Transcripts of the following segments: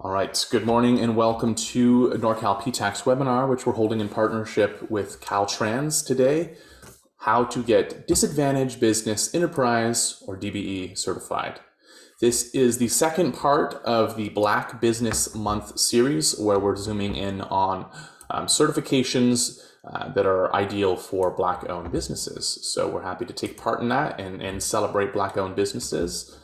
All right, good morning and welcome to Norcal PTAC's webinar, which we're holding in partnership with Caltrans today, how to get Disadvantaged Business Enterprise or DBE certified. This is the second part of the Black Business Month series where we're zooming in on certifications that are ideal for Black-owned businesses. So we're happy to take part in that and celebrate Black-owned businesses.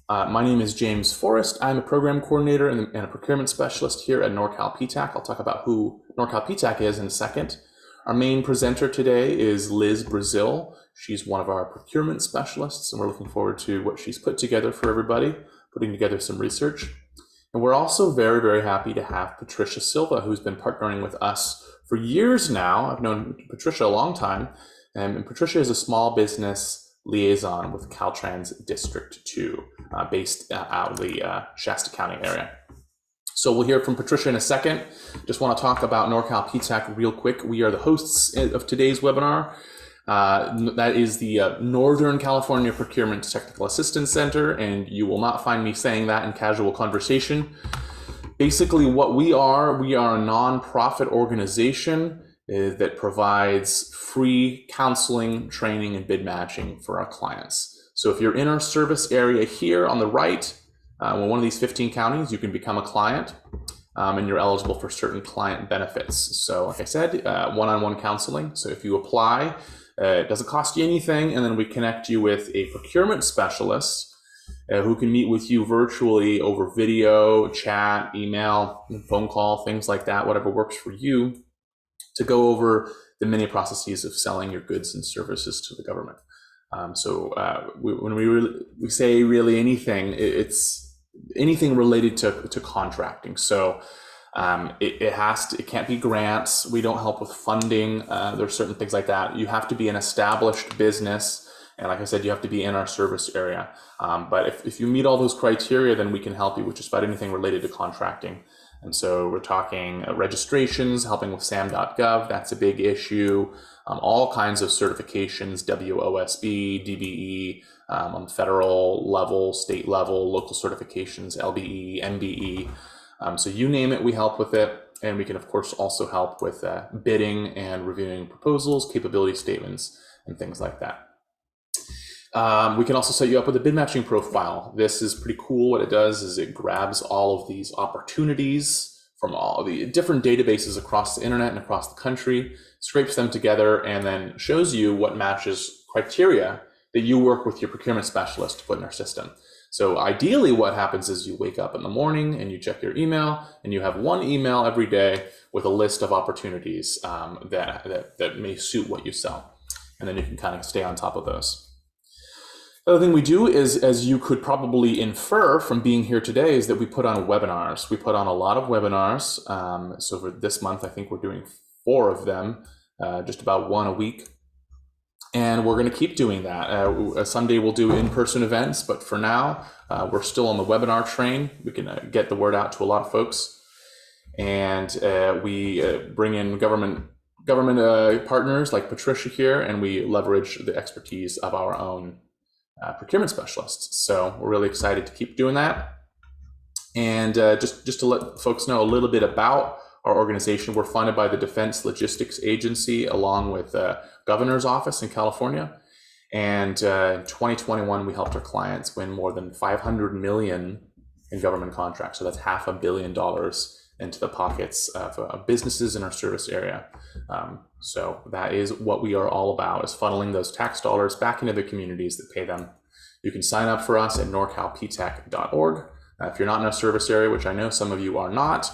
My name is James Forrest. I'm a program coordinator and a procurement specialist here at Norcal PTAC. I'll talk about who Norcal PTAC is in a second. Our main presenter today is Liz Brazil. She's one of our procurement specialists, and we're looking forward to what she's put together for everybody, putting together some research. And we're also very, very happy to have Patricia Silva, who's been partnering with us for years now. I've known Patricia a long time, and Patricia is a small business liaison with Caltrans District 2, based out of the Shasta County area. So we'll hear from Patricia in a second. Just want to talk about Norcal PTAC real quick. We are the hosts of today's webinar. That is the Northern California Procurement Technical Assistance Center, and you will not find me saying that in casual conversation. Basically what we are a nonprofit organization that provides free counseling, training, and bid matching for our clients. So if you're in our service area here on the right, in one of these 15 counties, you can become a client and you're eligible for certain client benefits. So like I said, one-on-one counseling. So if you apply, it doesn't cost you anything, and then we connect you with a procurement specialist who can meet with you virtually over video, chat, email, phone call, things like that, whatever works for you, to go over the many processes of selling your goods and services to the government. When we say really anything, it's anything related to contracting. So it can't be grants. We don't help with funding. There's certain things like that. You have to be an established business. And like I said, you have to be in our service area. But if you meet all those criteria, then we can help you with just about anything related to contracting. And so we're talking registrations, helping with SAM.gov, that's a big issue. All kinds of certifications, WOSB, DBE, on federal level, state level, local certifications, LBE, MBE. So you name it, we help with it. And we can, of course, also help with bidding and reviewing proposals, capability statements, and things like that. We can also set you up with a bid matching profile. This is pretty cool. What it does is it grabs all of these opportunities from all the different databases across the internet and across the country, scrapes them together, and then shows you what matches criteria that you work with your procurement specialist to put in our system. So ideally what happens is you wake up in the morning and you check your email, and you have one email every day with a list of opportunities that may suit what you sell. And then you can kind of stay on top of those. The other thing we do is, as you could probably infer from being here today, is that we put on webinars. We put on a lot of webinars. So for this month, I think we're doing 4 of them, just about 1 a week. And we're going to keep doing that. Someday we'll do in-person events, but for now, we're still on the webinar train. We can get the word out to a lot of folks. And we bring in government partners like Patricia here, and we leverage the expertise of our own procurement specialists. So we're really excited to keep doing that. And just to let folks know a little bit about our organization, we're funded by the Defense Logistics Agency along with the Governor's Office in California. And in 2021, we helped our clients win more than $500 million in government contracts. So that's $500 million into the pockets of businesses in our service area. So that is what we are all about, is funneling those tax dollars back into the communities that pay them. You can sign up for us at norcalptac.org. If you're not in our service area, which I know some of you are not,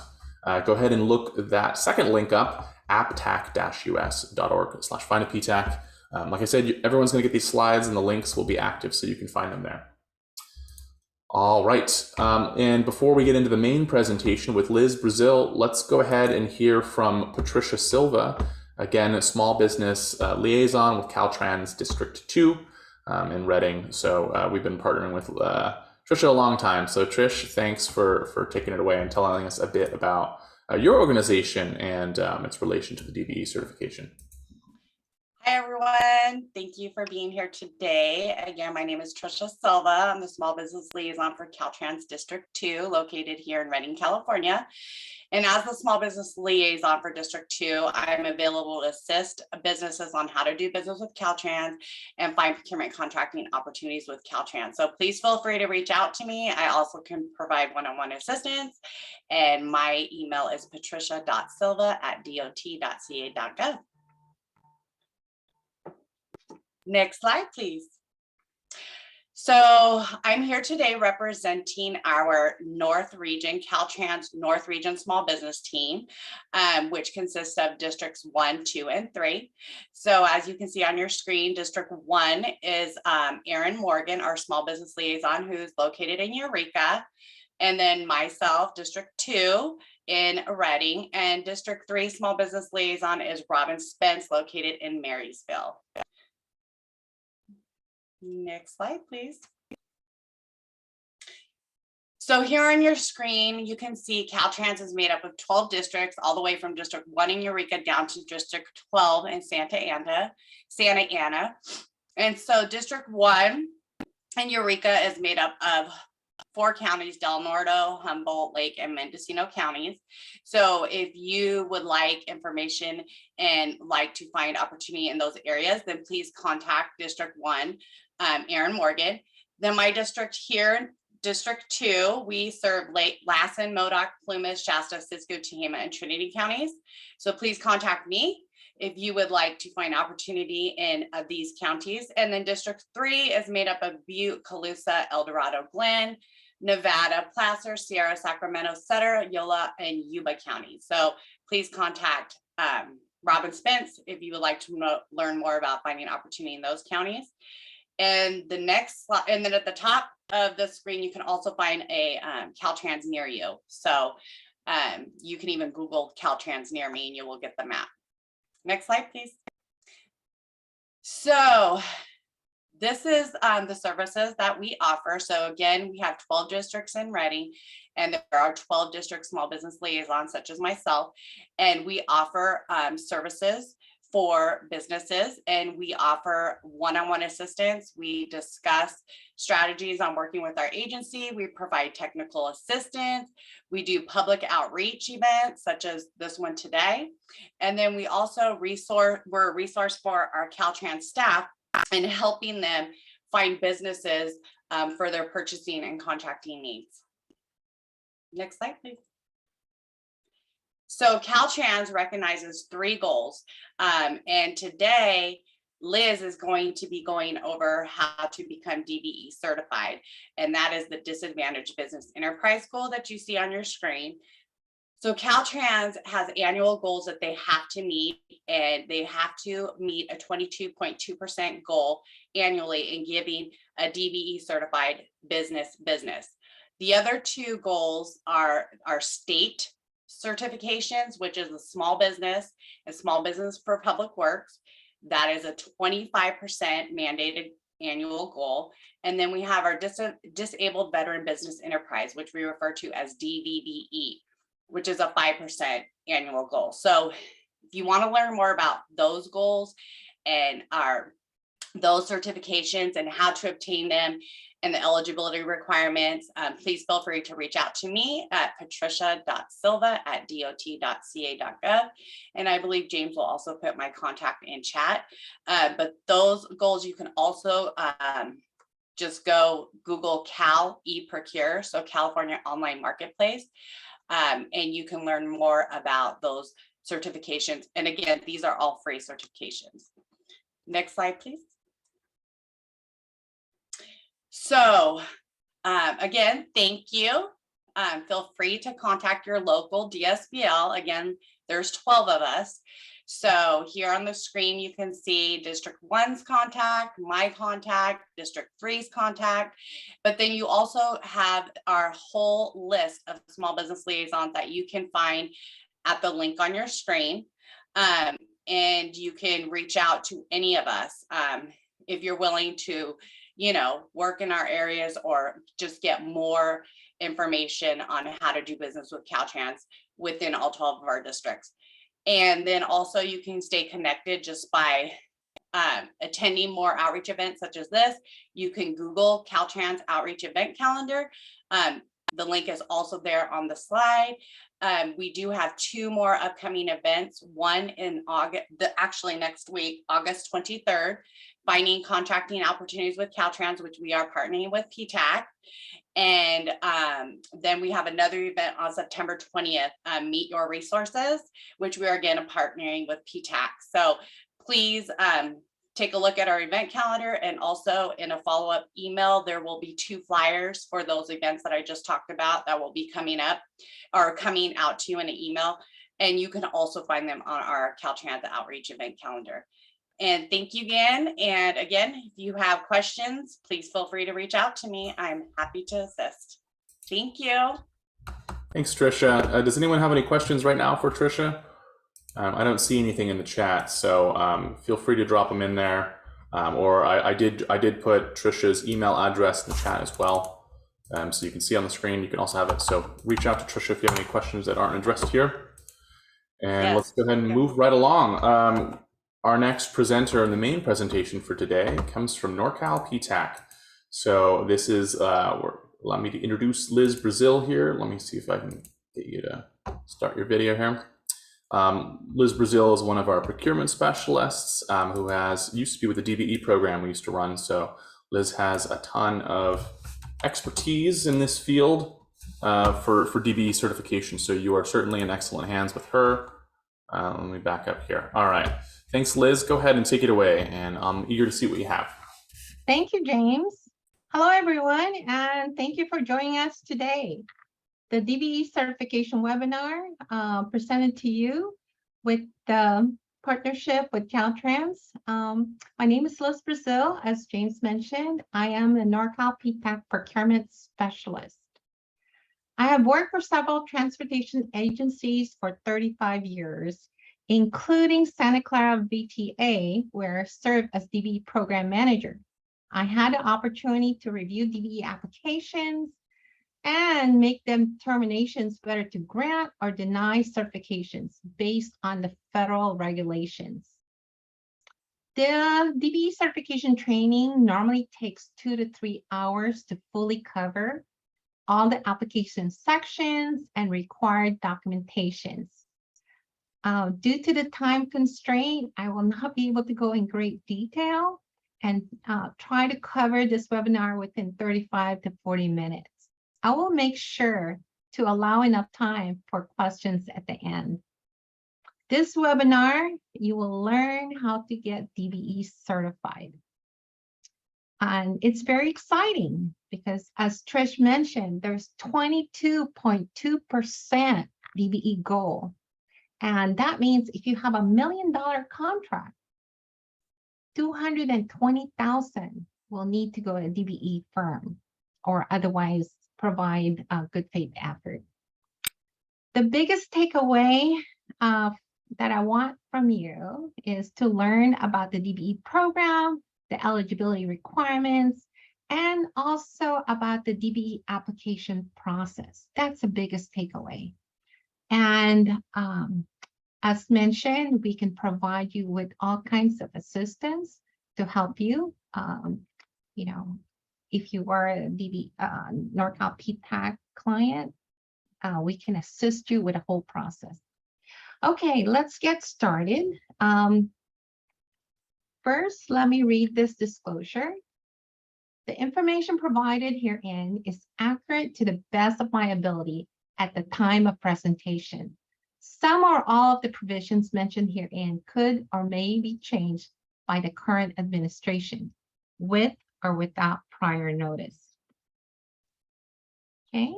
go ahead and look that second link up, apptac-us.org/findaptac. Like I said, everyone's going to get these slides, and the links will be active so you can find them there. All right, and before we get into the main presentation with Liz Brazil, let's go ahead and hear from Patricia Silva, again, a small business liaison with Caltrans District 2 in Redding. So we've been partnering with Trisha a long time. So Trish, thanks for taking it away and telling us a bit about your organization and its relation to the DBE certification. Hi, everyone. Thank you for being here today. Again, my name is Trisha Silva. I'm the Small Business Liaison for Caltrans District 2, located here in Redding, California. And as the Small Business Liaison for District 2, I'm available to assist businesses on how to do business with Caltrans and find procurement contracting opportunities with Caltrans. So please feel free to reach out to me. I also can provide one-on-one assistance. And my email is patricia.silva@dot.ca.gov. Next slide, please. So I'm here today representing our North Region, Caltrans North Region Small Business Team, which consists of Districts 1, 2, and 3. So as you can see on your screen, District 1 is Erin Morgan, our Small Business Liaison, who's located in Eureka. And then myself, District 2 in Redding, and District 3 Small Business Liaison is Robin Spence, located in Marysville. Next slide, please. So here on your screen, you can see Caltrans is made up of 12 districts, all the way from District 1 in Eureka down to District 12 in Santa Ana. And so District 1 in Eureka is made up of 4 counties: Del Norte, Humboldt, Lake, and Mendocino counties. So if you would like information and like to find opportunity in those areas, then please contact District 1, Erin Morgan. Then my district here, District 2, we serve Lake Lassen, Modoc, Plumas, Shasta, Cisco, Tehama, and Trinity counties. So please contact me if you would like to find opportunity in these counties. And then District 3 is made up of Butte, Colusa, El Dorado, Glen, Nevada, Placer, Sierra, Sacramento, Sutter, Yola, and Yuba counties. So please contact Robin Spence if you would like to learn more about finding opportunity in those counties. And the next slide, and then at the top of the screen, you can also find a Caltrans near you. So you can even Google Caltrans near me and you will get the map. Next slide, please. So this is the services that we offer. So again, we have 12 districts in Redding, and there are 12 district small business liaisons such as myself, and we offer services for businesses, and we offer one-on-one assistance. We discuss strategies on working with our agency. We provide technical assistance. We do public outreach events such as this one today. And then we also we're a resource for our Caltrans staff and helping them find businesses for their purchasing and contracting needs. Next slide, please. So Caltrans recognizes 3 goals. And today, Liz is going to be going over how to become DBE certified. And that is the disadvantaged business enterprise goal that you see on your screen. So Caltrans has annual goals that they have to meet, and they have to meet a 22.2% goal annually in giving a DBE certified business. The other 2 goals are our state certifications, which is a small business and small business for public works. That is a 25% mandated annual goal. And then we have our disabled veteran business enterprise, which we refer to as DVBE, which is a 5% annual goal. So if you want to learn more about those goals and those certifications and how to obtain them and the eligibility requirements, please feel free to reach out to me at patricia.silva@dot.ca.gov. And I believe James will also put my contact in chat. But those goals, you can also just go Google Cal eProcure, so California Online Marketplace, and you can learn more about those certifications. And again, these are all free certifications. Next slide, please. So again, thank you. Feel free to contact your local DSBL. Again, there's 12 of us. So here on the screen, you can see District 1's contact, my contact, District 3's contact, but then you also have our whole list of small business liaisons that you can find at the link on your screen. And you can reach out to any of us if you're willing to, work in our areas or just get more information on how to do business with Caltrans within all 12 of our districts. And then also you can stay connected just by attending more outreach events such as this, you can Google Caltrans outreach event calendar. The link is also there on the slide. We do have 2 more upcoming events, one in August, actually next week, August 23rd, finding contracting opportunities with Caltrans, which we are partnering with PTAC. And then we have another event on September 20th, Meet Your Resources, which we are again partnering with PTAC. So please take a look at our event calendar, and also in a follow-up email, there will be 2 flyers for those events that I just talked about that will be coming up or coming out to you in an email. And you can also find them on our Caltrans outreach event calendar. And thank you again. And again, if you have questions, please feel free to reach out to me. I'm happy to assist. Thank you. Thanks, Trisha. Does anyone have any questions right now for Trisha? I don't see anything in the chat, so feel free to drop them in there. Or I did put Trisha's email address in the chat as well, so you can see on the screen. You can also have it. So reach out to Trisha if you have any questions that aren't addressed here. And yes, let's go ahead and move right along. Our next presenter in the main presentation for today comes from Norcal PTAC. So this is, allow me to introduce Liz Brazil here. Let me see if I can get you to start your video here. Liz Brazil is one of our procurement specialists who used to be with the DBE program we used to run. So Liz has a ton of expertise in this field for DBE certification. So you are certainly in excellent hands with her. Let me back up here. All right. Thanks, Liz. Go ahead and take it away, and I'm eager to see what you have. Thank you, James. Hello, everyone, and thank you for joining us today. The DBE certification webinar presented to you with the partnership with Caltrans. My name is Liz Brazil. As James mentioned, I am a Norcal PTAC Procurement Specialist. I have worked for several transportation agencies for 35 years, including Santa Clara VTA, where I served as DBE Program Manager. I had the opportunity to review DBE applications and make determinations whether to grant or deny certifications based on the federal regulations. The DBE certification training normally takes 2 to 3 hours to fully cover all the application sections and required documentations. Due to the time constraint, I will not be able to go in great detail and try to cover this webinar within 35 to 40 minutes. I will make sure to allow enough time for questions at the end. This webinar, you will learn how to get DBE certified. And it's very exciting because, as Trish mentioned, there's 22.2% DBE goal. And that means if you have $1 million contract, 220,000 will need to go to a DBE firm or otherwise provide a good faith effort. The biggest takeaway that I want from you is to learn about the DBE program, the eligibility requirements, and also about the DBE application process. That's the biggest takeaway. And as mentioned, we can provide you with all kinds of assistance to help you. You know, if you are a DBE Norcal PTAC client, we can assist you with the whole process. Okay, let's get started. First, let me read this disclosure. The information provided herein is accurate to the best of my ability at the time of presentation. Some or all of the provisions mentioned herein could or may be changed by the current administration, with or without prior notice. Okay.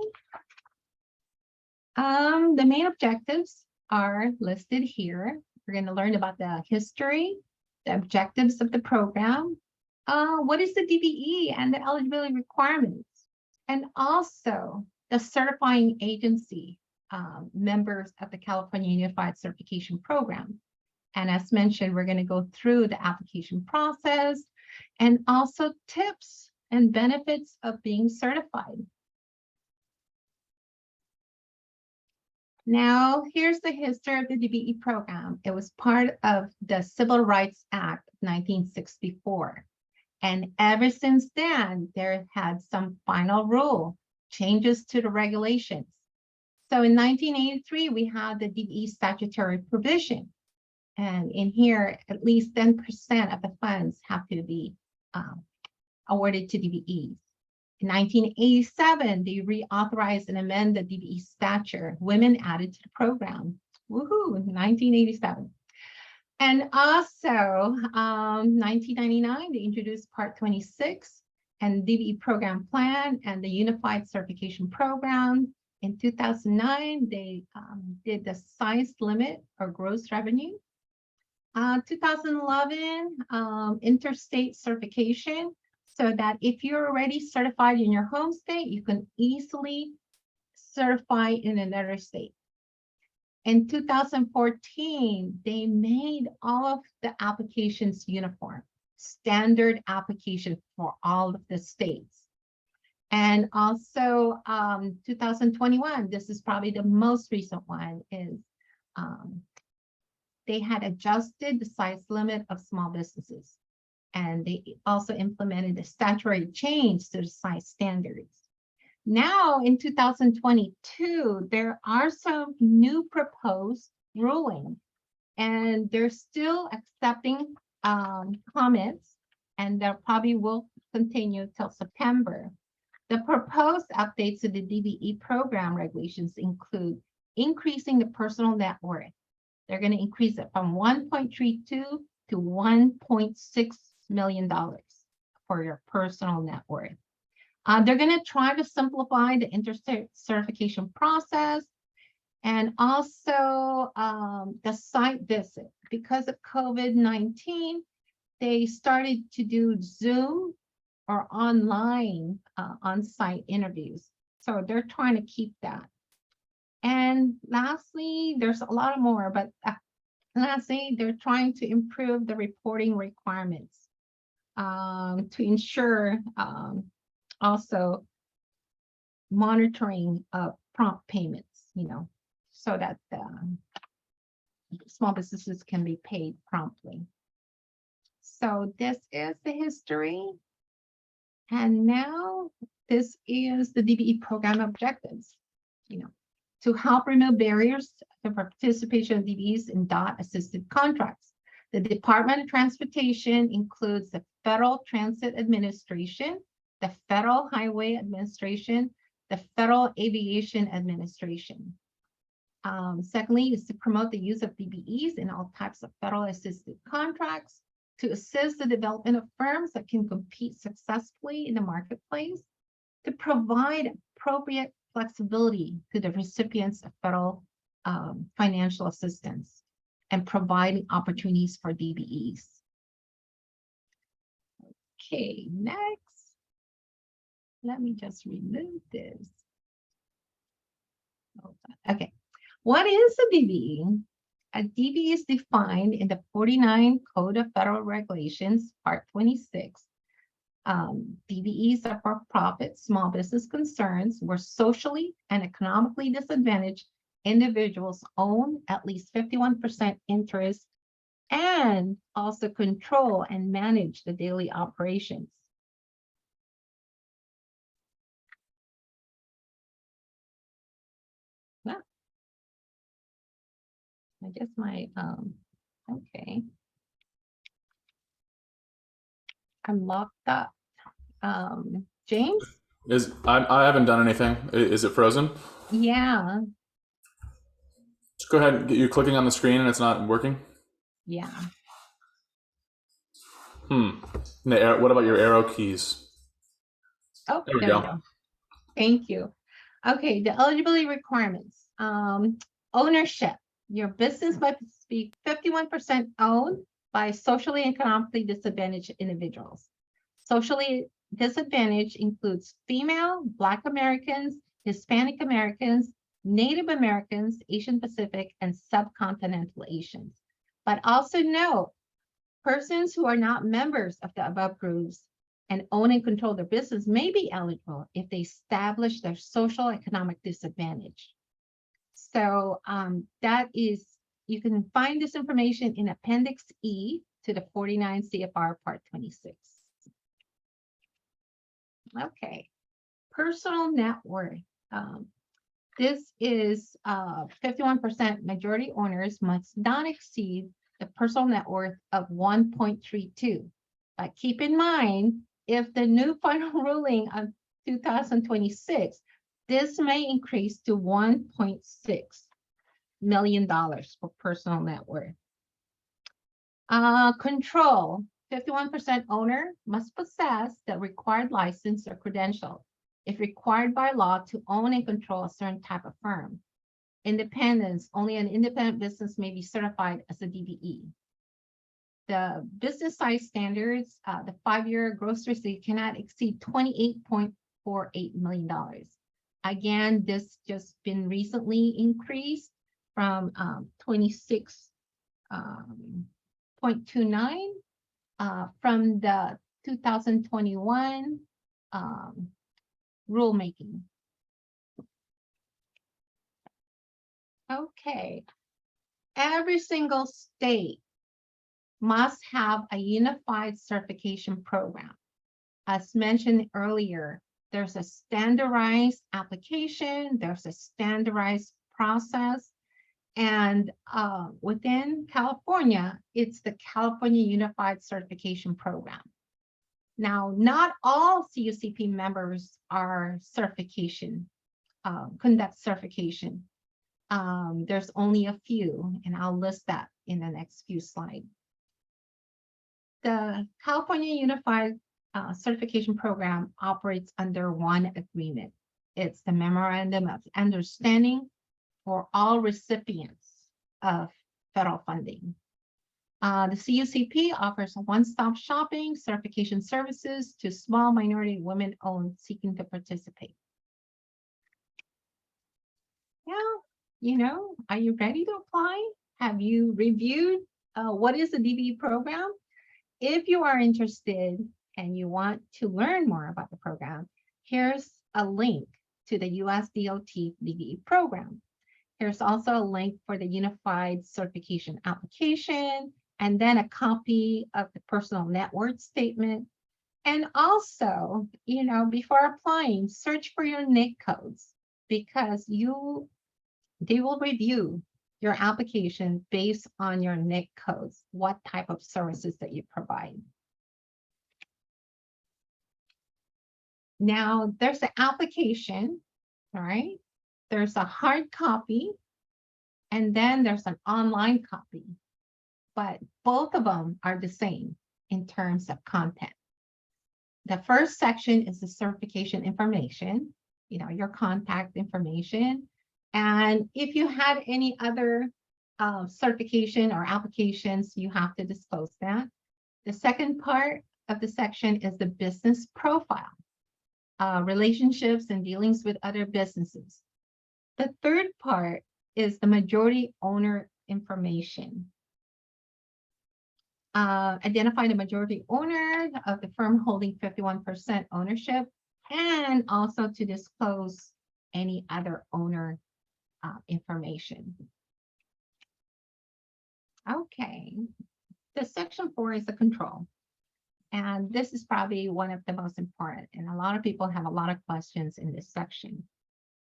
The main objectives are listed here. We're going to learn about the history, the objectives of the program, what is the DBE and the eligibility requirements, and also the certifying agency members of the California Unified Certification Program. And as mentioned, we're going to go through the application process and also tips and benefits of being certified. Now, here's the history of the DBE program. It was part of the Civil Rights Act of 1964. And ever since then, there had some final rule changes to the regulations. So in 1983, we had the DBE statutory provision. And in here, at least 10% of the funds have to be awarded to DBEs. In 1987, they reauthorized and amended the DBE statute. Women added to the program. Woohoo, 1987. And also, 1999, they introduced Part 26 and DBE program plan and the Unified Certification Program. In 2009, they did the size limit or gross revenue. 2011, Interstate certification, so that if you're already certified in your home state, you can easily certify in another state. In 2014, they made all of the applications uniform, standard application for all of the states. And also 2021, this is probably the most recent one, is they had adjusted the size limit of small businesses. And they also implemented a statutory change to the size standards. Now in 2022, there are some new proposed rulings, and they're still accepting comments, and they probably will continue till September. The proposed updates to the DBE program regulations include increasing the personal net worth. They're going to increase it from 1.32 to $1.6 million for your personal net worth. They're going to try to simplify the interstate certification process, and also the site visit. Because of COVID-19, they started to do Zoom or online on-site interviews. So they're trying to keep that. And lastly, there's a lot more, but lastly, they're trying to improve the reporting requirements to ensure also monitoring of prompt payments, so that small businesses can be paid promptly. So this is the history. And now this is the DBE program objectives, to help remove barriers to participation of DBEs in DOT assisted contracts. The Department of Transportation includes the Federal Transit Administration, the Federal Highway Administration, the Federal Aviation Administration. Secondly, is to promote the use of DBEs in all types of federal assisted contracts, to assist the development of firms that can compete successfully in the marketplace, to provide appropriate flexibility to the recipients of federal financial assistance, and providing opportunities for DBEs. Okay, next. Let me just remove this. Okay, what is a DBE? A DBE is defined in the 49 Code of Federal Regulations, Part 26. DBEs are for-profit small business concerns where socially and economically disadvantaged individuals own at least 51% interest and also control and manage the daily operations. Yeah. I guess my, okay. I'm locked up. James? I haven't done anything. Is it frozen? Yeah. Just go ahead. You're clicking on the screen and it's not working? Yeah. What about your arrow keys? Oh, there we go. Thank you. Okay, the eligibility requirements. Ownership. Your business must be 51% owned by socially and economically disadvantaged individuals. Socially disadvantaged includes female, Black Americans, Hispanic Americans, Native Americans, Asian Pacific, and subcontinental Asians. But also note, persons who are not members of the above groups and own and control their business may be eligible if they establish their social economic disadvantage. So that is, you can find this information in Appendix E to the 49 CFR Part 26. Okay, personal net worth. This is 51% majority owners must not exceed the personal net worth of 1.32. But keep in mind, if the new final ruling of 2026, this may increase to $1.6 million for personal net worth. Control, 51% owner must possess the required license or credential if required by law to own and control a certain type of firm. Independence, only an independent business may be certified as a DBE. The business size standards, the 5-year gross receipt cannot exceed $28.48 million. Again, this just been recently increased from 26.29 from the 2021 rulemaking. Okay, every single state must have a unified certification program. As mentioned earlier, there's a standardized application, there's a standardized process, and within California, it's the California Unified Certification Program. Now, not all CUCP members are certification, conduct certification. There's only a few, and I'll list that in the next few slides. The California Unified Certification Program operates under one agreement. It's the Memorandum of Understanding for all recipients of federal funding. The CUCP offers one-stop shopping certification services to small minority women-owned seeking to participate. Now, are you ready to apply? Have you reviewed what is the DBE program? If you are interested and you want to learn more about the program, here's a link to the US DOT DBE program. Here's also a link for the Unified Certification application, and then a copy of the personal net worth statement. And also, before applying, search for your NAICS codes, because they will review your application based on your NAICS codes, what type of services that you provide. Now, there's an application, all right? There's a hard copy, and then there's an online copy. But both of them are the same in terms of content. The first section is the certification information, your contact information. And if you had any other certification or applications, you have to disclose that. The second part of the section is the business profile, relationships and dealings with other businesses. The third part is the majority owner information. Identify the majority owner of the firm holding 51% ownership, and also to disclose any other owner information. Okay, the section 4 is the control. And this is probably one of the most important, and a lot of people have a lot of questions in this section.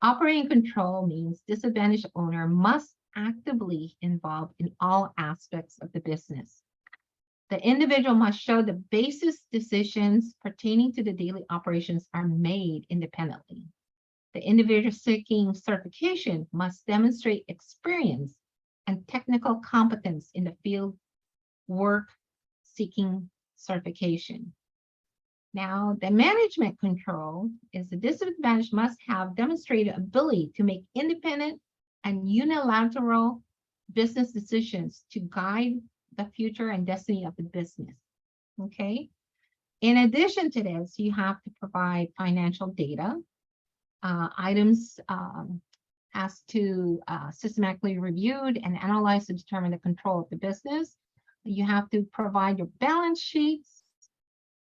Operating control means disadvantaged owner must actively involve in all aspects of the business. The individual must show the basis decisions pertaining to the daily operations are made independently. The individual seeking certification must demonstrate experience and technical competence in the field work seeking certification. Now, the management control is the disadvantaged must have demonstrated ability to make independent and unilateral business decisions to guide the future and destiny of the business. Okay. In addition to this, you have to provide financial data. Items has to systematically reviewed and analyzed to determine the control of the business. You have to provide your balance sheets,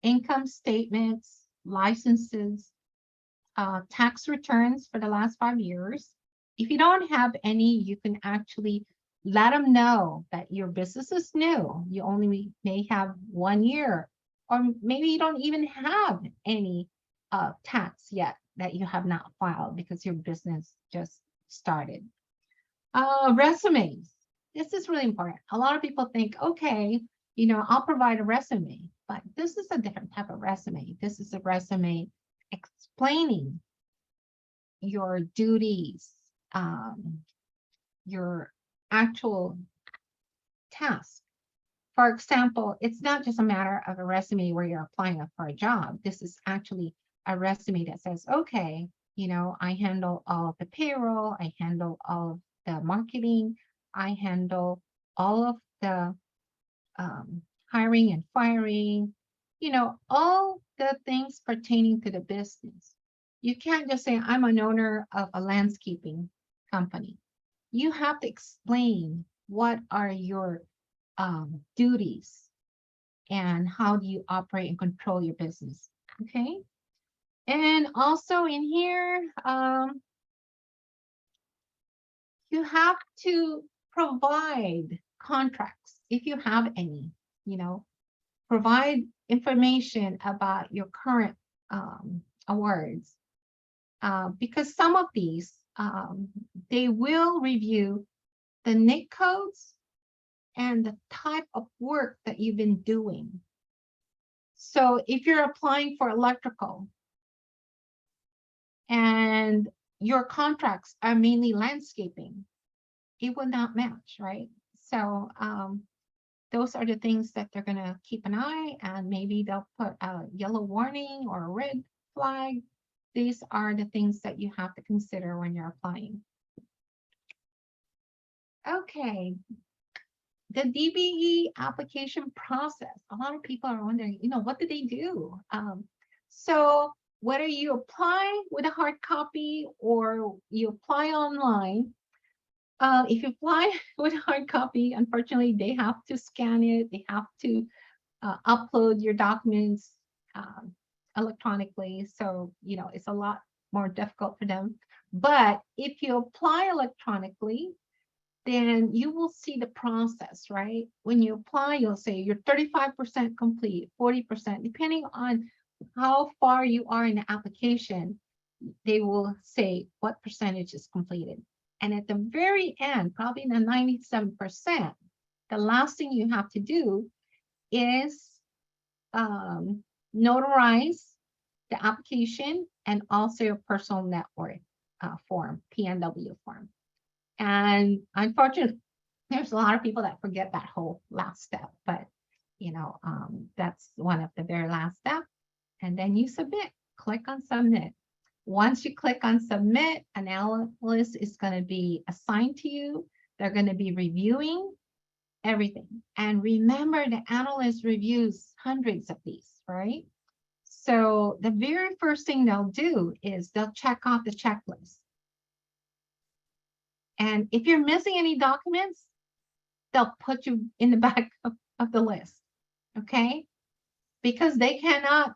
income statements, licenses, tax returns for the last 5 years, If you don't have any, you can actually let them know that your business is new. You only may have 1 year, or maybe you don't even have any tax yet that you have not filed because your business just started. Resumes. This is really important. A lot of people think, okay, you know, I'll provide a resume, but this is a different type of resume. This is a resume explaining your duties, your actual task. For example, it's not just a matter of a resume where you're applying for a job. This is actually a resume that says, okay, you know, I handle all of the payroll, I handle all of the marketing, I handle all of the hiring and firing, you know, all the things pertaining to the business. You can't just say, I'm an owner of a landscaping company. You have to explain what are your duties and how do you operate and control your business, okay? And also in here, you have to provide contracts if you have any, you know, provide information about your current awards, because some of these, they will review the NIC codes and the type of work that you've been doing. So if you're applying for electrical and your contracts are mainly landscaping, it will not match, right? So those are the things that they're gonna keep an eye, and maybe they'll put a yellow warning or a red flag. These are the things that you have to consider when you're applying. Okay, the DBE application process. A lot of people are wondering, you know, what do they do? So whether you apply with a hard copy or you apply online, if you apply with a hard copy, unfortunately, they have to scan it. They have to upload your documents electronically. So, you know, it's a lot more difficult for them. But if you apply electronically, then you will see the process, right? When you apply, you'll say you're 35% complete, 40%, depending on how far you are in the application, they will say what percentage is completed. And at the very end, probably in the 97%, the last thing you have to do is notarize the application and also your personal net worth form, PNW form. And unfortunately, there's a lot of people that forget that whole last step, but you know, that's one of the very last steps. And then you submit, click on submit. Once you click on submit, an analyst is going to be assigned to you. They're going to be reviewing everything. And remember, the analyst reviews hundreds of these, right? So the very first thing they'll do is they'll check off the checklist. And if you're missing any documents, they'll put you in the back of the list, okay? Because they cannot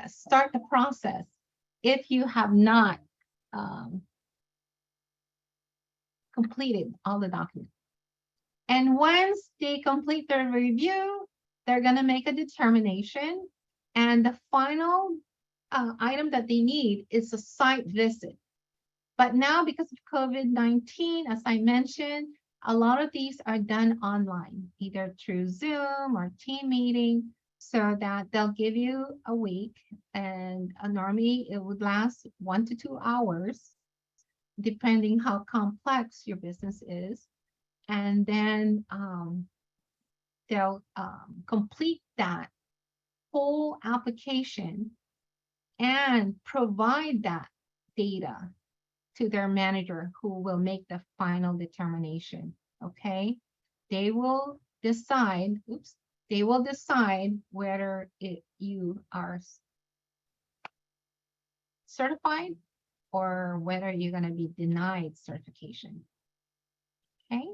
start the process if you have not completed all the documents. And once they complete their review, they're going to make a determination. And the final item that they need is a site visit. But now, because of COVID-19, as I mentioned, a lot of these are done online, either through Zoom or team meeting, so that they'll give you a week, and normally it would last 1 to 2 hours, depending how complex your business is. And then they'll complete that whole application and provide that data to their manager, who will make the final determination, okay? They will decide, they will decide whether you are certified or whether you're going to be denied certification, okay?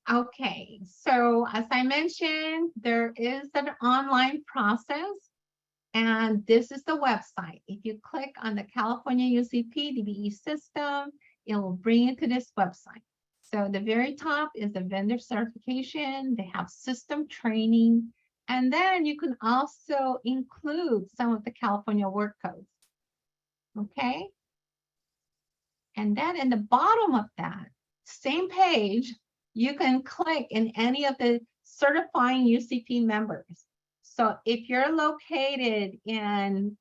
Okay, so as I mentioned, there is an online process, And this is the website. If you click on the California UCP DBE system, it will bring you to this website. So the very top is the vendor certification. They have system training. And then you can also include some of the California work codes. Okay. And then in the bottom of that same page, you can click in any of the certifying UCP members. So if you're located in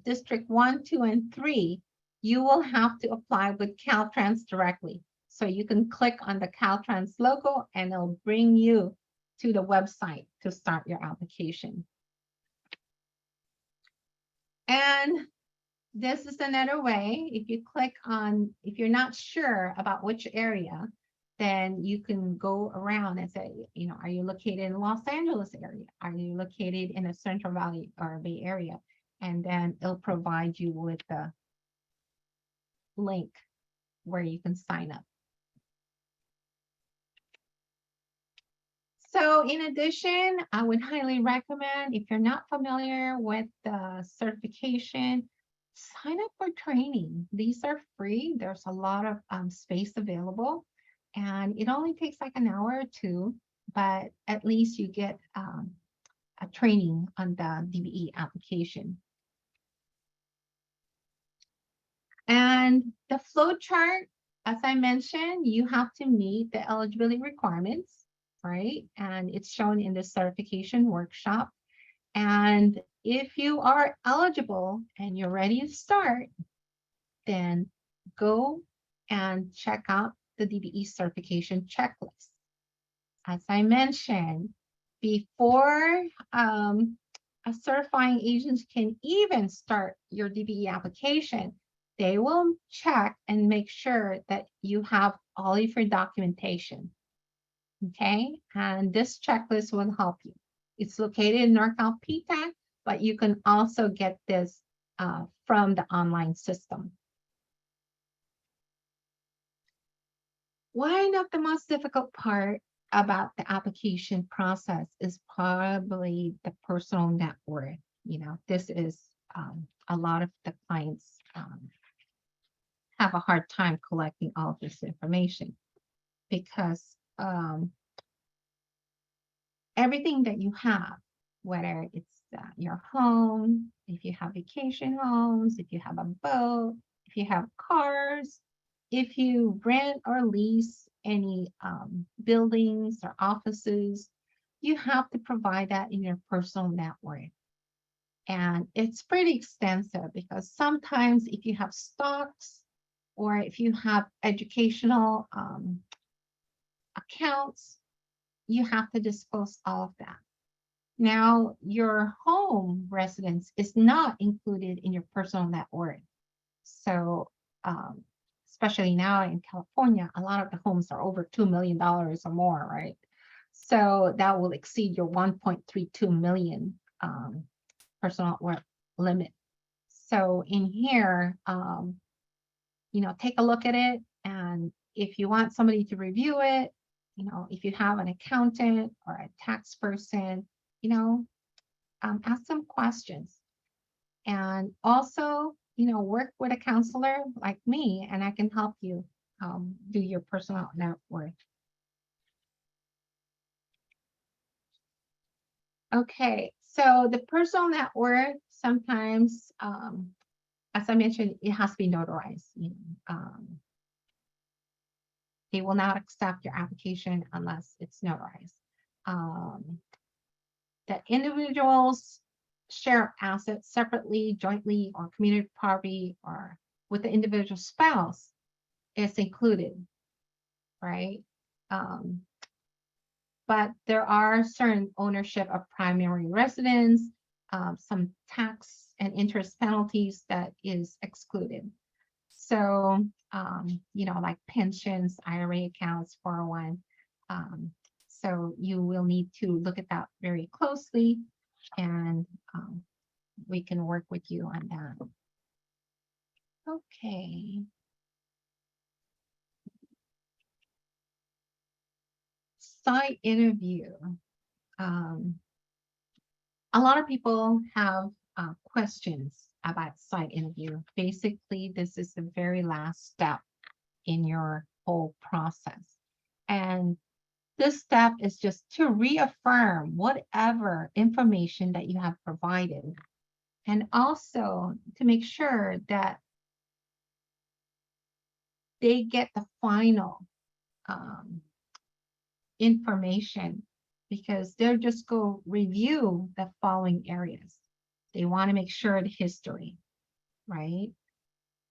District 1, 2, and 3, you will have to apply with Caltrans directly. So you can click on the Caltrans logo and it'll bring you to the website to start your application. And this is another way. If you click on, if you're not sure about which area, then you can go around and say, you know, are you located in Los Angeles area? Are you located in a Central Valley or Bay Area? And then it'll provide you with the link where you can sign up. So in addition, I would highly recommend, if you're not familiar with the certification, sign up for training. These are free. There's a lot of space available. And it only takes like an hour or two, but at least you get a training on the DBE application. And the flow chart, as I mentioned, you have to meet the eligibility requirements, right? And it's shown in the certification workshop. And if you are eligible and you're ready to start, then go and check out the DBE certification checklist. As I mentioned, before a certifying agent can even start your DBE application, they will check and make sure that you have all of your documentation. Okay, and this checklist will help you. It's located in Norcal PTAC, but you can also get this from the online system. One of the most difficult part about the application process is probably the personal net worth. You know, this is a lot of the clients have a hard time collecting all of this information because everything that you have, whether it's your home, if you have vacation homes, if you have a boat, if you have cars, if you rent or lease any buildings or offices, you have to provide that in your personal net worth. And it's pretty extensive because sometimes if you have stocks or if you have educational accounts, you have to disclose all of that. Now, your home residence is not included in your personal net worth. So, especially now in California, a lot of the homes are over $2 million or more, right? So that will exceed your 1.32 million personal net worth limit. So in here, you know, take a look at it. And if you want somebody to review it, you know, if you have an accountant or a tax person, you know, ask some questions. And also, you know, work with a counselor like me, and I can help you do your personal net worth. Okay, so the personal net worth, sometimes, as I mentioned, it has to be notarized. You know, they will not accept your application unless it's notarized. The individuals share assets separately, jointly, or community property, or with the individual spouse is included, right? But there are certain ownership of primary residence, some tax and interest penalties that is excluded. So, you know, like pensions, IRA accounts, 401. So you will need to look at that very closely, and we can work with you on that. Okay. Site interview. A lot of people have questions about site interview. Basically, this is the very last step in your whole process. And this step is just to reaffirm whatever information that you have provided, and also to make sure that they get the final information, because they'll just go review the following areas. They want to make sure the history, right?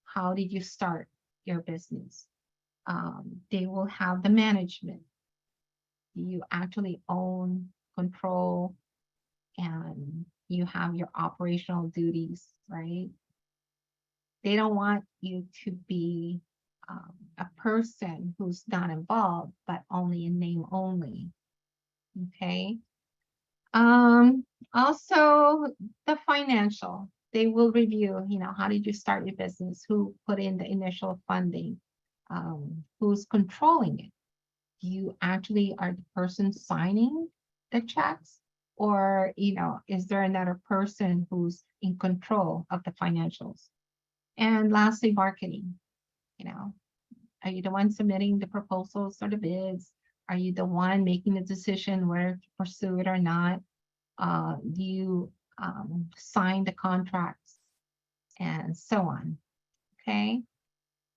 How did you start your business? They will have the management. You actually own, control, and you have your operational duties, right? They don't want you to be a person who's not involved, but only in name only. Okay. Also the financial, they will review, how did you start your business? Who put in the initial funding? Who's controlling it? You actually are the person signing the checks, or is there another person who's in control of the financials? And lastly, marketing. Are you the one submitting the proposals or the bids? Are you the one making the decision whether to pursue it or not? Do you sign the contracts, and so on? Okay.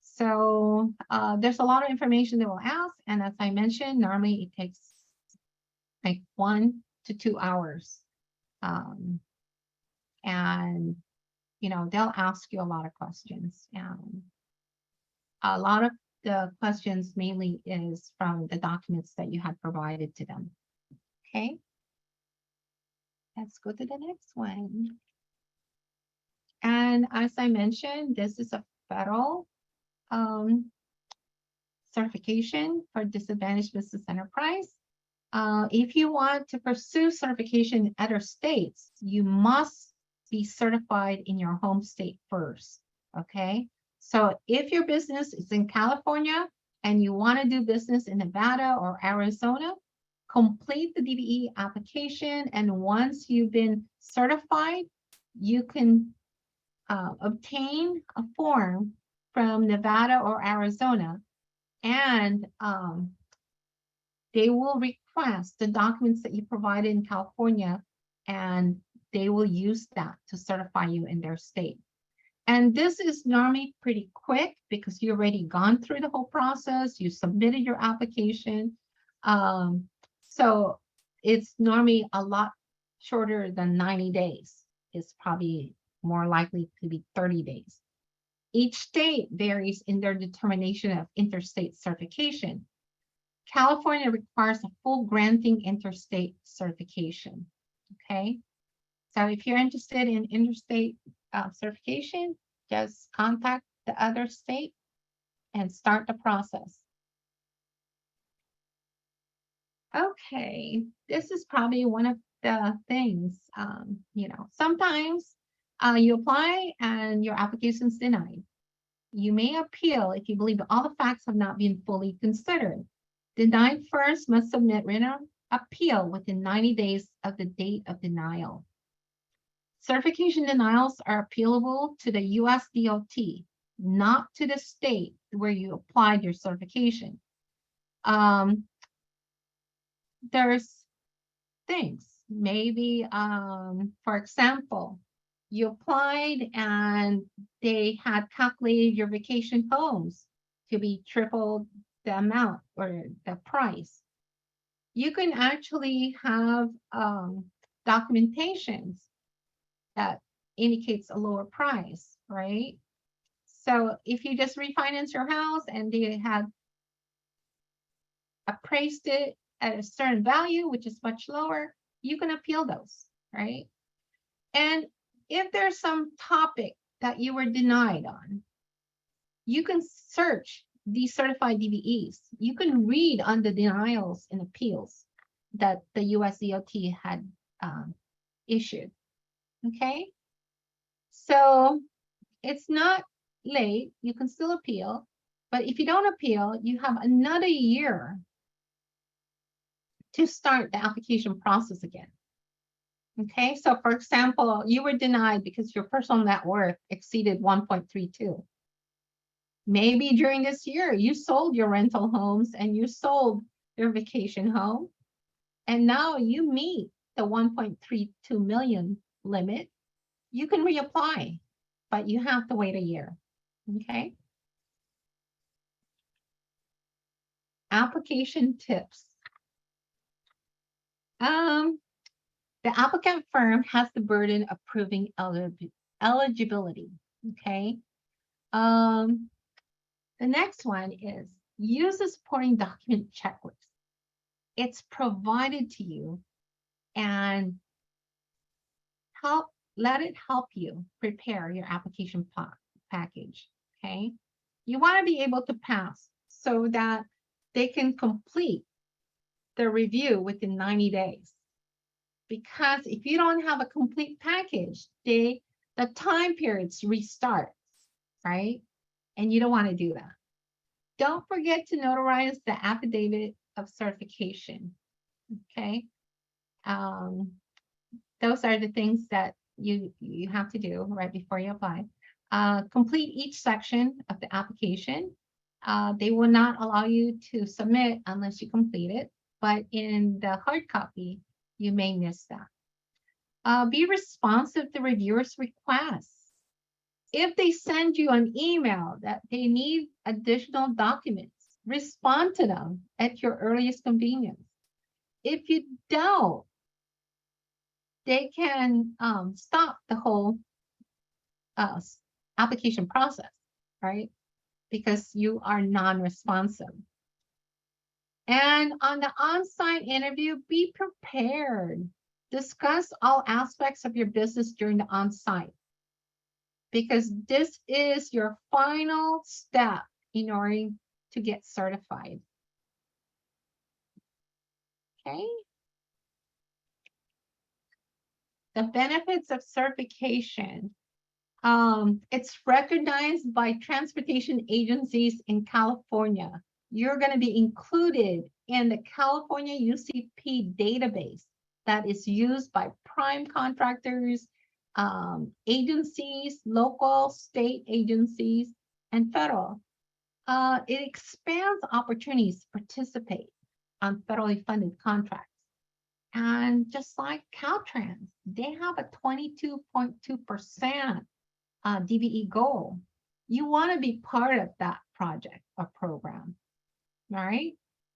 So there's a lot of information they will ask, and as I mentioned, normally it takes like 1 to 2 hours, and they'll ask you a lot of questions, and a lot of the questions mainly is from the documents that you had provided to them. Okay, let's go to the next one. And as I mentioned, this is a federal certification for disadvantaged business enterprise. If you want to pursue certification in other states, you must be certified in your home state first. Okay, so if your business is in California and you want to do business in Nevada or Arizona, complete the DBE application, and once you've been certified, you can obtain a form from Nevada or Arizona, and they will request the documents that you provided in California, and they will use that to certify you in their state. And this is normally pretty quick because you already gone through the whole process, you submitted your application. So it's normally a lot shorter than 90 days. It's probably more likely to be 30 days. Each state varies in their determination of interstate certification. California requires a full granting interstate certification. Okay, so if you're interested in interstate certification, just contact the other state and start the process. Okay, this is probably one of the things, sometimes you apply and your application is denied. You may appeal if you believe all the facts have not been fully considered. Denied first must submit written appeal within 90 days of the date of denial. Certification denials are appealable to the US DOT, not to the state where you applied your certification. There's things, maybe, for example, you applied and they had calculated your vacation homes to be triple the amount or the price. You can actually have documentations that indicates a lower price, right? So if you just refinance your house and they had appraised it at a certain value, which is much lower, you can appeal those, right? And if there's some topic that you were denied on, you can search these certified DBEs. You can read on the denials and appeals that the US DOT had issued. Okay, so it's not late, you can still appeal, but if you don't appeal, you have another year to start the application process again. Okay, so for example, you were denied because your personal net worth exceeded 1.32. Maybe during this year, you sold your rental homes and you sold your vacation home, and now you meet the 1.32 million limit. You can reapply, but you have to wait a year. Okay. Application tips. The applicant firm has the burden of proving eligibility. Okay. The next one is use the supporting document checklist. It's provided to you and let it help you prepare your application package. Okay. You want to be able to pass so that they can complete the review within 90 days. Because if you don't have a complete package, the time periods restart, right? And you don't want to do that. Don't forget to notarize the affidavit of certification. Okay. Those are the things that you have to do right before you apply. Complete each section of the application. They will not allow you to submit unless you complete it, but in the hard copy, you may miss that. Be responsive to reviewers' requests. If they send you an email that they need additional documents, respond to them at your earliest convenience. If you don't, they can stop the whole application process, right? Because you are non-responsive. And on the on-site interview, be prepared. Discuss all aspects of your business during the on-site, because this is your final step in order to get certified. Okay. The benefits of certification. It's recognized by transportation agencies in California. You're going to be included in the California UCP database that is used by prime contractors, agencies, local, state agencies, and federal. It expands opportunities to participate on federally funded contracts. And just like Caltrans, they have a 22.2% DBE goal. You want to be part of that project or program, all right?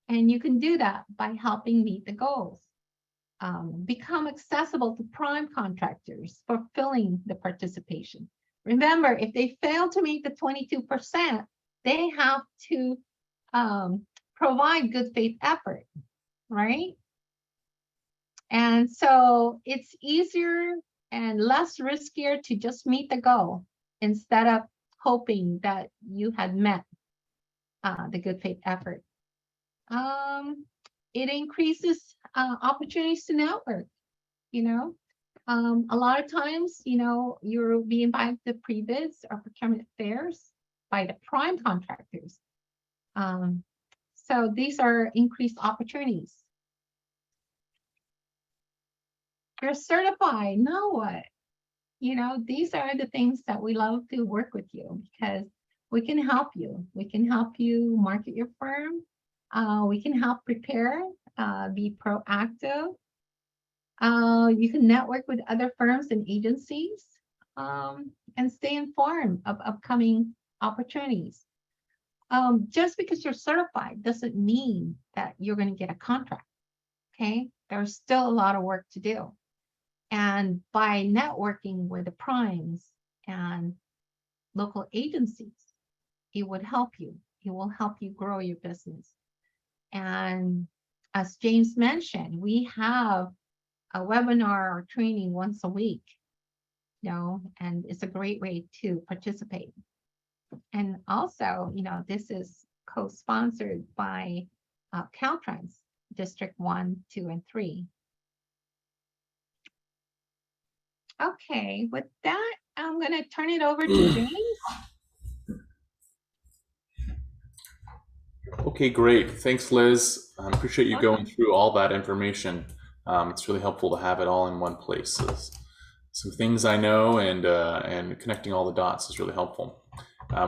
And you can do that by helping meet the goals. Become accessible to prime contractors, fulfilling the participation. Remember, if they fail to meet the 22%, they have to provide good faith effort, right? And so it's easier and less riskier to just meet the goal instead of hoping that you had met the good faith effort. It increases opportunities to network, you know. A lot of times, you know, you'll be invited to pre-bids or procurement fairs by the prime contractors. So these are increased opportunities. You're certified, now what? You know, these are the things that we love to work with you, because we can help you. We can help you market your firm. We can help prepare, be proactive. You can network with other firms and agencies, and stay informed of upcoming opportunities. Just because you're certified doesn't mean that you're going to get a contract, okay? There's still a lot of work to do. And by networking with the primes and local agencies, it would help you. It will help you grow your business. And as James mentioned, we have a webinar or training once a week, you know, and it's a great way to participate. And also, you know, this is co-sponsored by Caltrans, District 1, 2, and 3. Okay, with that, I'm going to turn it over to James. Okay, great. Thanks, Liz. I appreciate you going through all that information. It's really helpful to have it all in one place. So some things I know, and connecting all the dots is really helpful.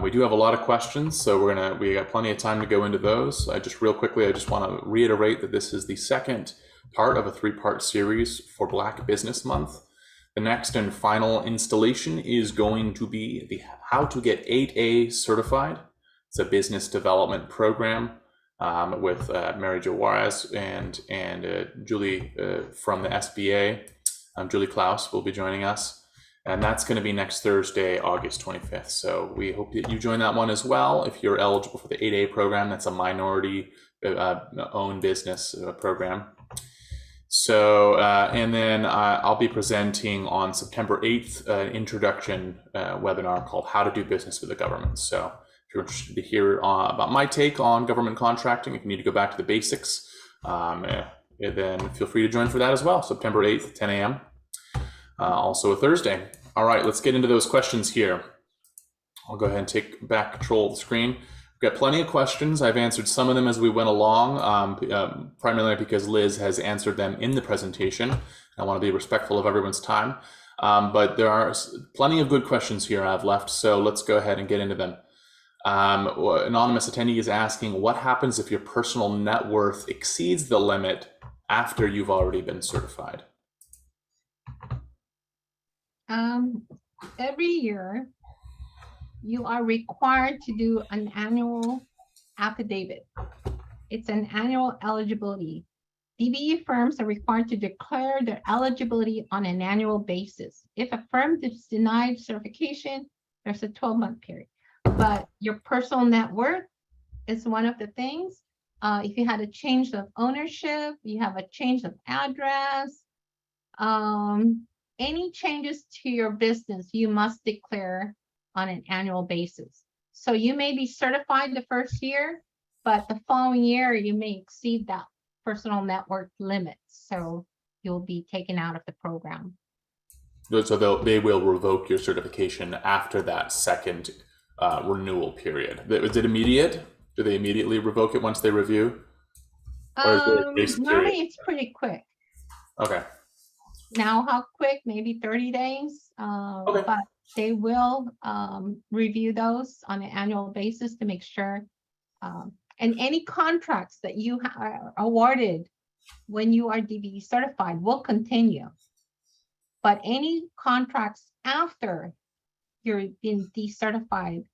We do have a lot of questions, so we got plenty of time to go into those. Just real quickly, I just want to reiterate that this is the second part of a 3-part series for Black Business Month. The next and final installation is going to be the How to Get 8A Certified. It's a business development program with Mary Jo Juarez and Julie from the SBA. Julie Klaus will be joining us, and that's going to be next Thursday, August 25th. So we hope that you join that one as well. If you're eligible for the 8A program, that's a minority owned business program. So, and then I'll be presenting on September 8th, an introduction webinar called How to Do Business with the Government. So if you're interested to hear about my take on government contracting, if you need to go back to the basics, then feel free to join for that as well. September 8th, 10 a.m. Also a Thursday. All right, let's get into those questions here. I'll go ahead and take back control of the screen. We've got plenty of questions. I've answered some of them as we went along, primarily because Liz has answered them in the presentation. I want to be respectful of everyone's time, but there are plenty of good questions here I've left, so let's go ahead and get into them. Anonymous attendee is asking, what happens if your personal net worth exceeds the limit after you've already been certified? Every year, you are required to do an annual affidavit. It's an annual eligibility. DBE firms are required to declare their eligibility on an annual basis. If a firm is denied certification, there's a 12-month period. But your personal net worth is one of the things. If you had a change of ownership, you have a change of address, any changes to your business, you must declare on an annual basis. So you may be certified the first year, but the following year you may exceed that personal net worth limit. So you'll be taken out of the program. So they will revoke your certification after that second renewal period. Is it immediate? Do they immediately revoke it once they review? Or is there a grace period? Normally it's pretty quick. Okay. Now, how quick? Maybe 30 days. Okay. But they will review those on an annual basis to make sure. And any contracts that you are awarded when you are DBE certified will continue. But any contracts after you're been decertified,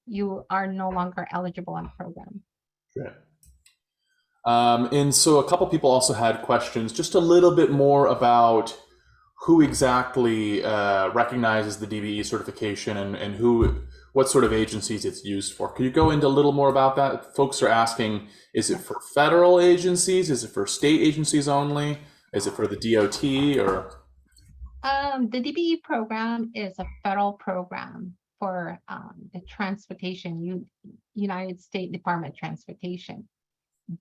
you are no longer eligible on the program. Sure. And so a couple people also had questions, just a little bit more about who exactly recognizes the DBE certification and what sort of agencies it's used for. Could you go into a little more about that? Folks are asking, is it for federal agencies? Is it for state agencies only? Is it for the DOT or? The DBE program is a federal program for the transportation, United States Department of Transportation.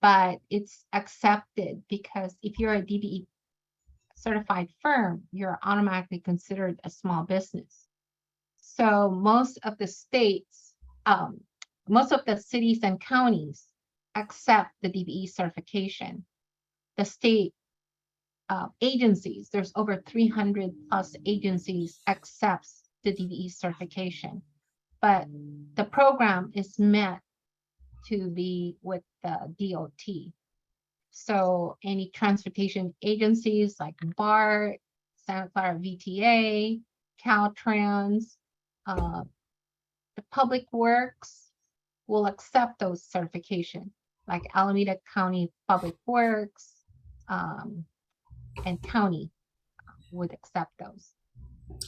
But it's accepted because if you're a DBE certified firm, you're automatically considered a small business. So most of the states, most of the cities and counties accept the DBE certification. The state agencies, there's over 300 plus agencies accepts the DBE certification. But the program is meant to be with the DOT. So any transportation agencies like BART, Santa Clara VTA, Caltrans, the Public Works will accept those certifications, like Alameda County Public Works and county would accept those.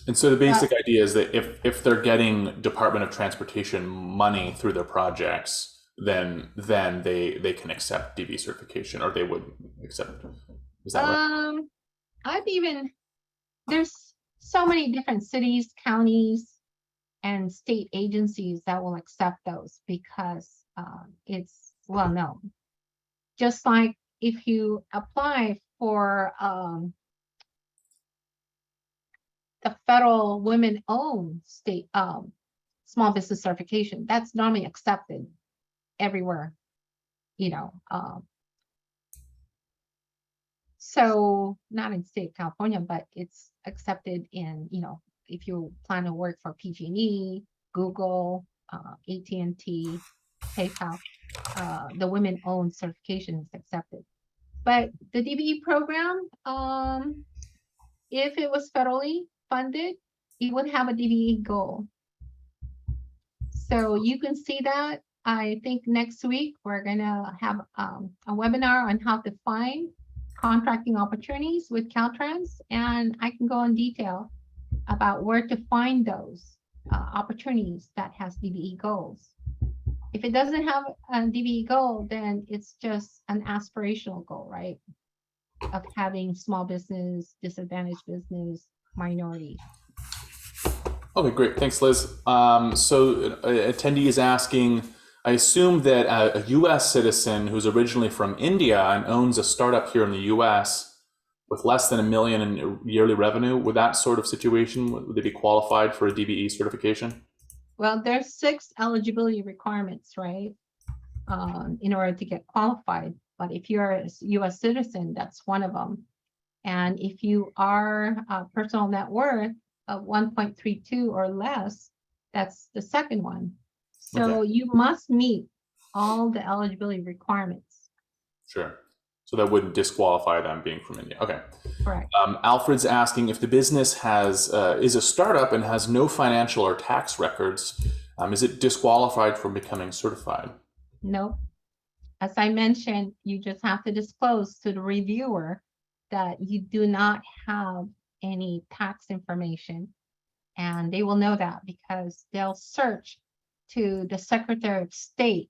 And so the basic idea is that if they're getting Department of Transportation money through their projects, then they can accept DBE certification, or they would accept. Is that right? There's so many different cities, counties, and state agencies that will accept those because it's well known. Just like if you apply for the federal women-owned state small business certification, that's normally accepted everywhere, So not in the state of California, but it's accepted in, if you plan to work for PG&E, Google, AT&T, PayPal, the women-owned certification is accepted. But the DBE program, if it was federally funded, it would have a DBE goal. So you can see that. I think next week we're gonna have a webinar on how to find contracting opportunities with Caltrans, and I can go in detail about where to find those opportunities that has DBE goals. If it doesn't have a DBE goal, then it's just an aspirational goal, right? Of having small business, disadvantaged business, minorities. Okay, great. Thanks, Liz. So an attendee is asking, I assume that a US citizen who's originally from India and owns a startup here in the US with less than $1 million in yearly revenue, with that sort of situation, would they be qualified for a DBE certification? Well, there's 6 eligibility requirements, right? In order to get qualified. But if you're a US citizen, that's one of them. And if you are a personal net worth of 1.32 or less, that's the second one. So you must meet all the eligibility requirements. Sure. So that wouldn't disqualify them being from India. Okay. Correct. Alfred's asking if the business is a startup and has no financial or tax records, is it disqualified from becoming certified? No. As I mentioned, you just have to disclose to the reviewer that you do not have any tax information, and they will know that because they'll search to the Secretary of State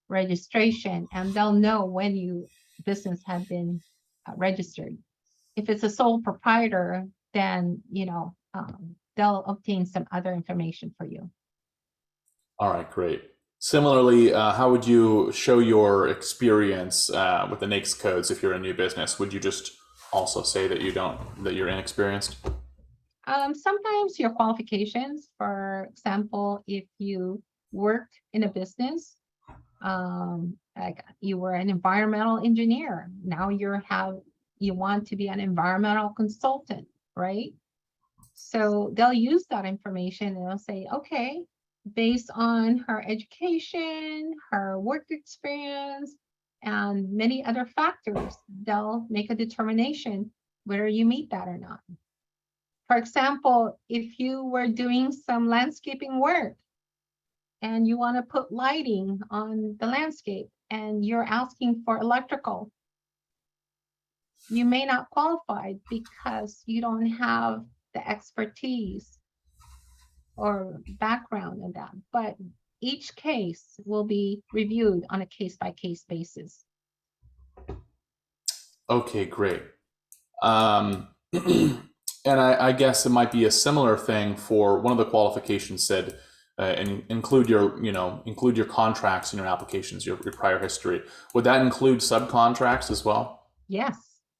registration and they'll know when your business had been registered. If it's a sole proprietor, then they'll obtain some other information for you. All right, great. Similarly, how would you show your experience with the NAICS codes if you're a new business? Would you just also say that you're inexperienced? Sometimes your qualifications, for example, if you worked in a business, like you were an environmental engineer, now you want to be an environmental consultant, right? So they'll use that information and they'll say, okay, based on her education, her work experience, and many other factors, they'll make a determination whether you meet that or not. For example, if you were doing some landscaping work and you want to put lighting on the landscape and you're asking for electrical, you may not qualify because you don't have the expertise or background in that. But each case will be reviewed on a case-by-case basis. Okay, great. And I guess it might be a similar thing for one of the qualifications said, and include your contracts in your applications, your prior history. Would that include subcontracts as well? Yes.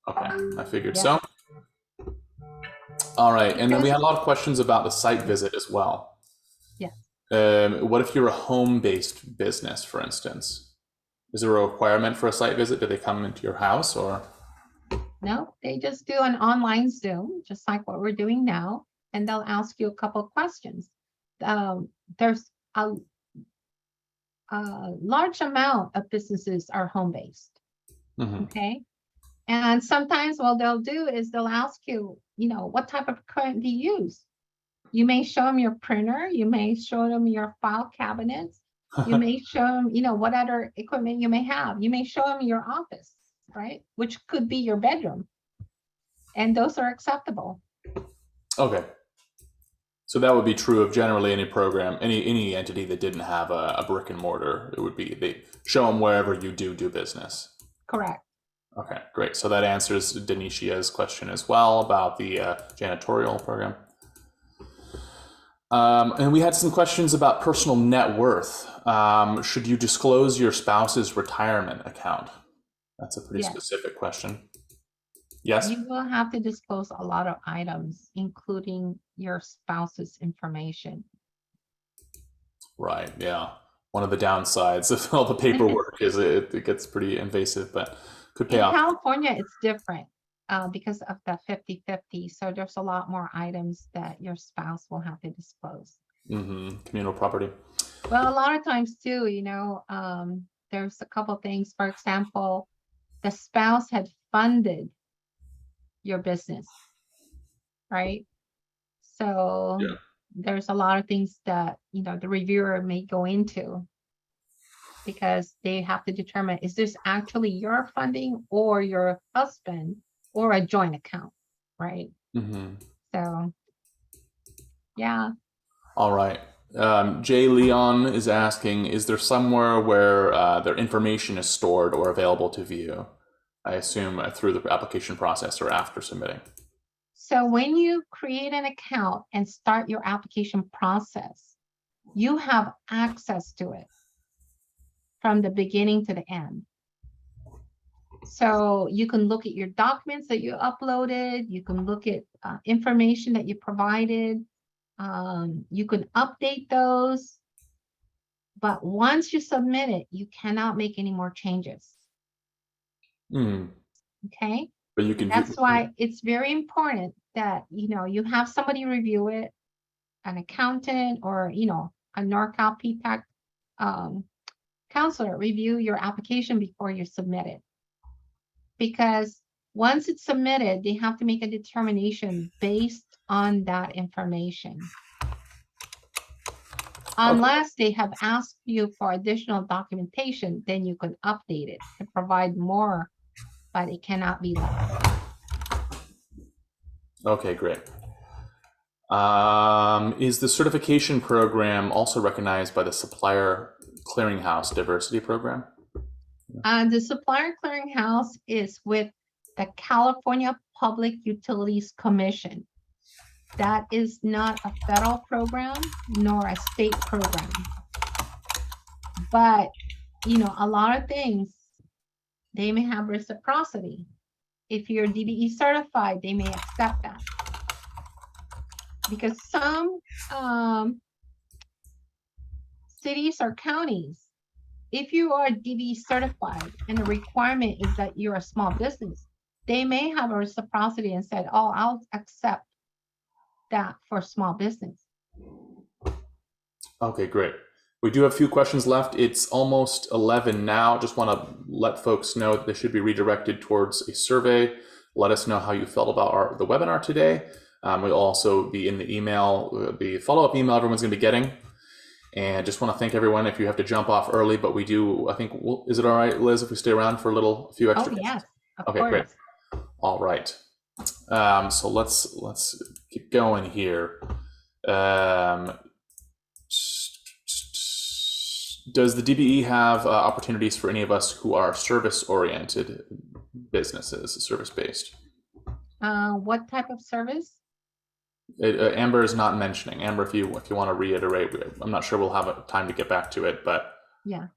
Okay, I figured so. All right, and then we had a lot of questions about the site visit as well. Yes. What if you're a home-based business, for instance? Is there a requirement for a site visit? Do they come into your house or? No, they just do an online Zoom, just like what we're doing now, and they'll ask you a couple of questions. There's a large amount of businesses are home-based, okay? And sometimes what they'll do is they'll ask you, what type of equipment do you use? You may show them your printer, you may show them your file cabinets, you may show them, what other equipment you may have. You may show them your office, right? Which could be your bedroom. And those are acceptable. Okay. So that would be true of generally any program, any entity that didn't have a brick and mortar. It would be, they show them wherever you do business. Correct. Okay, great. So that answers Denicia's question as well about the janitorial program. And we had some questions about personal net worth. Should you disclose your spouse's retirement account? That's a pretty specific question. Yes? You will have to disclose a lot of items, including your spouse's information. Right, yeah. One of the downsides of all the paperwork is it gets pretty invasive, but could pay In off. California, it's different because of the 50-50. So there's a lot more items that your spouse will have to disclose. Communal property. Well, a lot of times too, there's a couple things. For example, the spouse had funded your business, right? So Yeah. there's a lot of things that, the reviewer may go into because they have to determine, is this actually your funding or your husband or a joint account, right? So, yeah. All right. Jay Leon is asking, is there somewhere where their information is stored or available to view? I assume through the application process or after submitting. So when you create an account and start your application process, you have access to it from the beginning to the end. So you can look at your documents that you uploaded, you can look at information that you provided, you can update those. But once you submit it, you cannot make any more changes. Okay? But you can. That's why it's very important that, you have somebody review it, an accountant or, a Norcal PTAC counselor review your application before you submit it. Because once it's submitted, they have to make a determination based on that information. Unless they have asked you for additional documentation, then you can update it and provide more, but it cannot be less. Okay, great. Is the certification program also recognized by the Supplier Clearinghouse Diversity Program? The Supplier Clearinghouse is with the California Public Utilities Commission. That is not a federal program nor a state program. But, a lot of things, they may have reciprocity. If you're DBE certified, they may accept that. Because some cities or counties, if you are DBE certified and the requirement is that you're a small business, they may have a reciprocity and said, oh, I'll accept that for small business. Okay, great. We do have a few questions left. It's almost 11 now. Just want to let folks know that they should be redirected towards a survey. Let us know how you felt about the webinar today. We'll also be in the email, the follow-up email everyone's going to be getting. And just want to thank everyone if you have to jump off early, but we do, I think, is it all right, Liz, if we stay around for a few extra questions? Yes, of Okay, course. great. All right. So let's keep going here. Does the DBE have opportunities for any of us who are service-oriented businesses, service-based? What type of service? Amber is not mentioning. Amber, if you want to reiterate, I'm not sure we'll have time to get back to it, but yeah.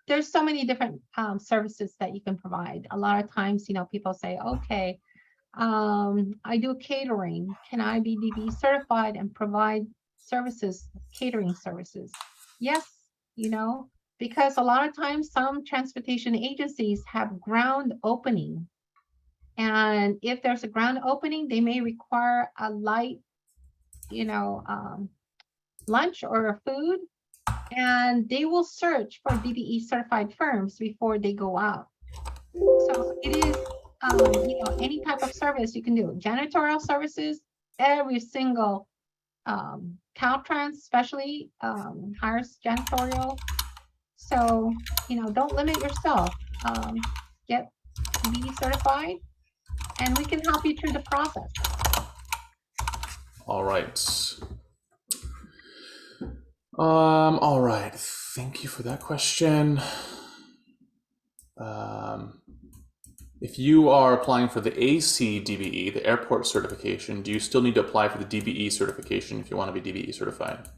There's so many different services that you can provide. A lot of times, people say, okay, I do catering. Can I be DBE certified and provide services, catering services? Yes, because a lot of times some transportation agencies have ground opening. And if there's a ground opening, they may require a light, lunch or food, and they will search for DBE certified firms before they go out. So it is, any type of service you can do. Janitorial services, every single Caltrans especially hires janitorial. So, don't limit yourself. Get DBE certified and we can help you through the process. All right. All right. Thank you for that question. If you are applying for the AC DBE, the airport certification, do you still need to apply for the DBE certification if you want to be DBE certified?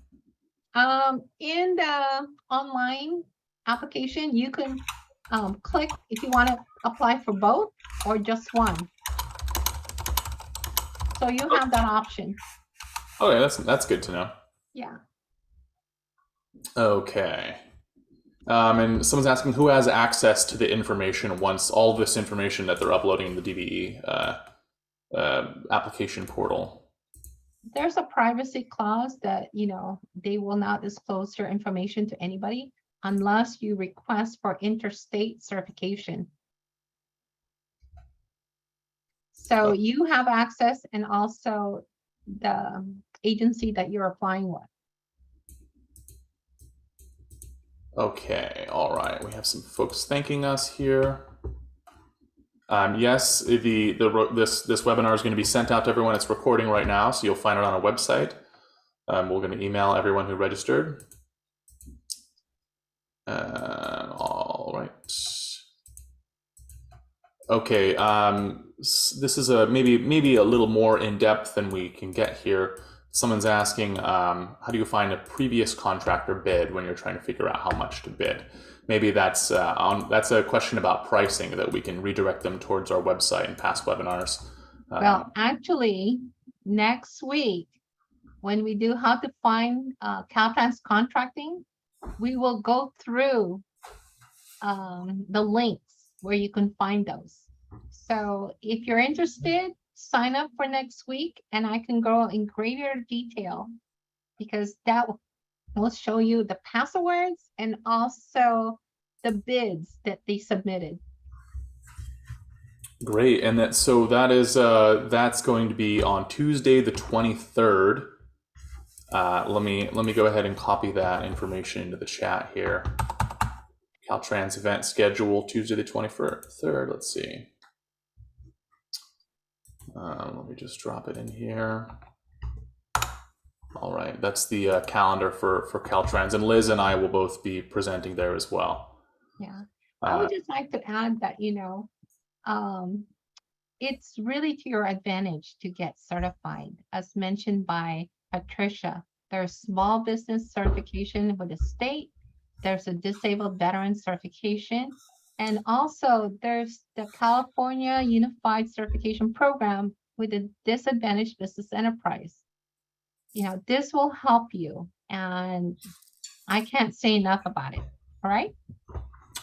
In the online application, you can click if you want to apply for both or just one. So you have that option. Okay, that's good to know. Yeah. Okay. And someone's asking who has access to the information once all this information that they're uploading in the DBE application portal. There's a privacy clause that, they will not disclose your information to anybody unless you request for interstate certification. So you have access, and also the agency that you're applying with. Okay, all right. We have some folks thanking us here. Yes, this webinar is going to be sent out to everyone. It's recording right now, so you'll find it on our website. We're going to email everyone who registered. All right. Okay. This is maybe a little more in depth than we can get here. Someone's asking, how do you find a previous contractor bid when you're trying to figure out how much to bid? Maybe that's a question about pricing that we can redirect them towards our website and past webinars. Well, actually, next week, when we do how to find Caltrans contracting, we will go through the links where you can find those. So if you're interested, sign up for next week, and I can go in greater detail, because that will show you the passwords and also the bids that they submitted. Great, and that's going to be on Tuesday the 23rd. Let me go ahead and copy that information into the chat here. Caltrans event schedule Tuesday the 23rd. Let's see. Let me just drop it in here. All right, that's the calendar for Caltrans, and Liz and I will both be presenting there as well. Yeah, I would just like to add that, it's really to your advantage to get certified. As mentioned by Patricia, there's small business certification with the state, there's a disabled veteran certification, and also there's the California Unified Certification Program with a disadvantaged business enterprise. This will help you, and I can't say enough about it. All right.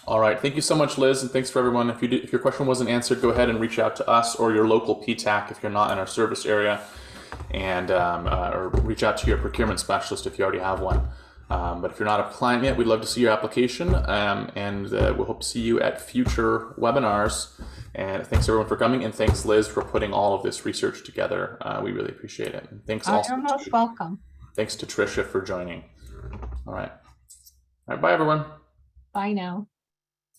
All right. Thank you so much, Liz, and thanks for everyone. If your question wasn't answered, go ahead and reach out to us or your local PTAC if you're not in our service area, and or reach out to your procurement specialist if you already have one. But if you're not a client yet, we'd love to see your application, and we'll hope to see you at future webinars. And thanks everyone for coming, and thanks Liz for putting all of this research together. We really appreciate it. And thanks also. You're most welcome. Thanks to Tricia for joining. All right. Bye everyone. Bye now.